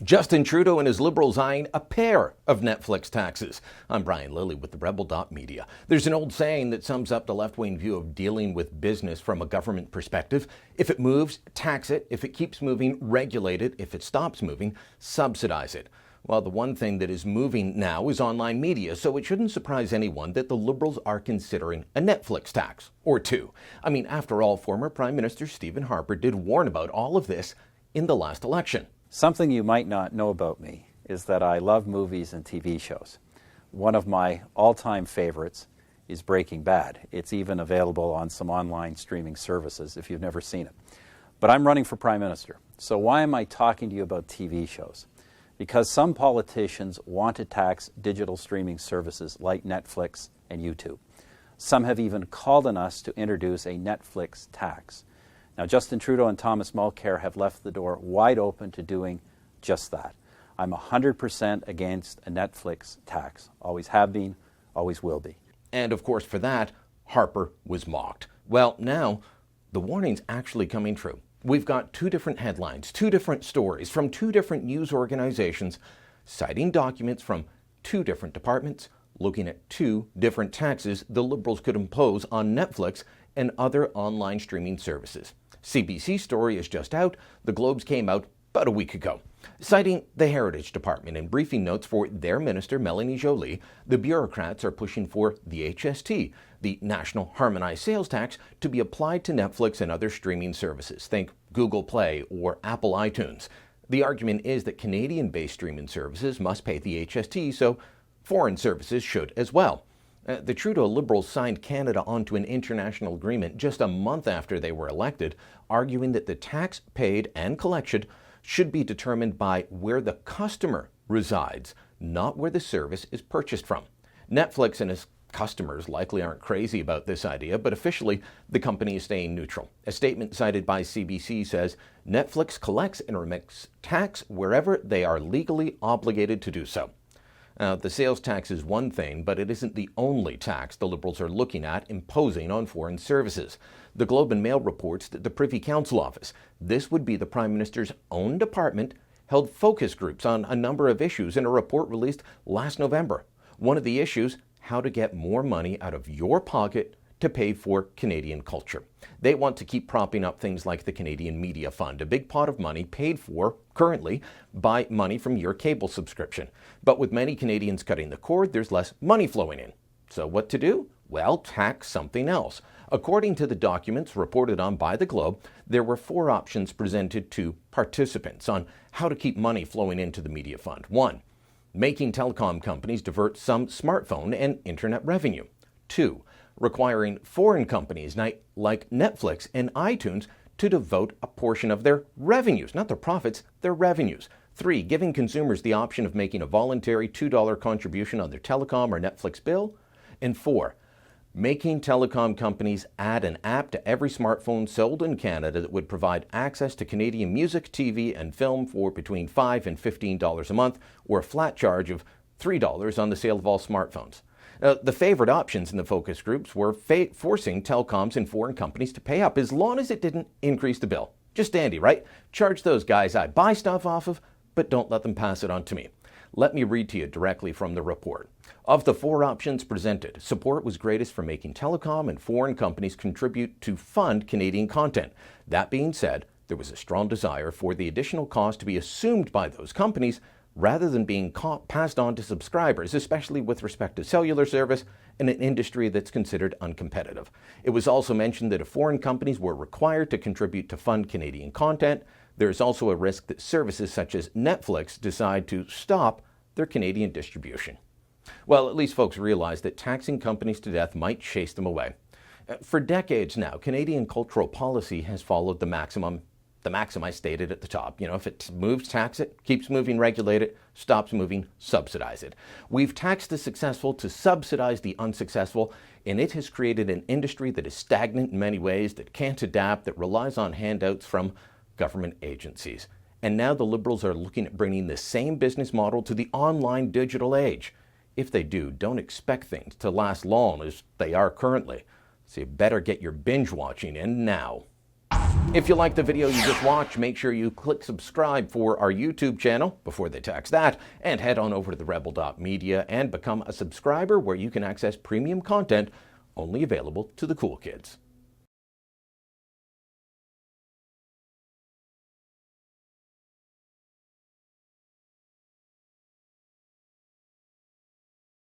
Justin Trudeau and his Liberals eyeing a pair of Netflix taxes. I'm Brian Lilly with the Rebel.media. There's an old saying that sums up the left-wing view of dealing with business from a government perspective. If it moves, tax it. If it keeps moving, regulate it. If it stops moving, subsidize it. Well, the one thing that is moving now is online media, so it shouldn't surprise anyone that the Liberals are considering a Netflix tax, or two. I mean, after all, former Prime Minister Stephen Harper did warn about all of this in the last election. Something you might not know about me is that I love movies and TV shows. One of my all-time favorites is Breaking Bad. It's even available on some online streaming services if you've never seen it. But I'm running for Prime Minister. So why am I talking to you about TV shows? Because some politicians want to tax digital streaming services like Netflix and YouTube. Some have even called on us to introduce a Netflix tax. Now, Justin Trudeau and Thomas Mulcair have left the door wide open to doing just that. I'm 100% against a Netflix tax. Always have been, always will be. And of course, for that, Harper was mocked. Well, now, the warning's actually coming true. We've got two different headlines, two different stories from two different news organizations, citing documents from two different departments, looking at two different taxes the Liberals could impose on Netflix and other online streaming services. CBC's story is just out. The Globe's came out about a week ago. Citing the Heritage Department in briefing notes for their minister, Melanie Joly, the bureaucrats are pushing for the HST, the National Harmonized Sales Tax, to be applied to Netflix and other streaming services. Think Google Play or Apple iTunes. The argument is that Canadian-based streaming services must pay the HST, so foreign services should as well. The Trudeau Liberals signed Canada onto an international agreement just a month after they were elected, arguing that the tax paid and collected should be determined by where the customer resides, not where the service is purchased from. Netflix and its customers likely aren't crazy about this idea, but officially the company is staying neutral. A statement cited by CBC says Netflix collects and remits tax wherever they are legally obligated to do so. The sales tax is one thing, but it isn't the only tax the Liberals are looking at imposing on foreign services. The Globe and Mail reports that the Privy Council office, this would be the Prime Minister's own department, held focus groups on a number of issues in a report released last November. One of the issues, how to get more money out of your pocket to pay for Canadian culture. They want to keep propping up things like the Canadian Media Fund, a big pot of money paid for currently by money from your cable subscription. But with many Canadians cutting the cord, there's less money flowing in. So what to do? Well, tax something else. According to the documents reported on by the Globe, there were four options presented to participants on how to keep money flowing into the Media Fund. 1. Making telecom companies divert some smartphone and internet revenue. 2. Requiring foreign companies like Netflix and iTunes to devote a portion of their revenues, not their profits, their revenues. 3. Giving consumers the option of making a voluntary $2 contribution on their telecom or Netflix bill. And 4. Making telecom companies add an app to every smartphone sold in Canada that would provide access to Canadian music, TV, and film for between $5 and $15 a month, or a flat charge of $3 on the sale of all smartphones. The favorite options in the focus groups were forcing telecoms and foreign companies to pay up as long as it didn't increase the bill. Just dandy, right? Charge those guys I buy stuff off of, but don't let them pass it on to me. Let me read to you directly from the report. Of the four options presented, support was greatest for making telecom and foreign companies contribute to fund Canadian content. That being said, there was a strong desire for the additional cost to be assumed by those companies rather than being passed on to subscribers, especially with respect to cellular service in an industry that's considered uncompetitive. It was also mentioned that if foreign companies were required to contribute to fund Canadian content, there is also a risk that services such as Netflix decide to stop their Canadian distribution. Well, at least folks realize that taxing companies to death might chase them away. For decades now, Canadian cultural policy has followed the maxim I stated at the top. If it moves, tax it, keeps moving, regulate it, stops moving, subsidize it. We've taxed the successful to subsidize the unsuccessful, and it has created an industry that is stagnant in many ways, that can't adapt, that relies on handouts from government agencies. And now the Liberals are looking at bringing the same business model to the online digital age. If they do, don't expect things to last long as they are currently. So you better get your binge watching in now. If you like the video you just watched, make sure you click subscribe for our YouTube channel before they tax that, and head on over to the rebel.media and become a subscriber where you can access premium content only available to the cool kids.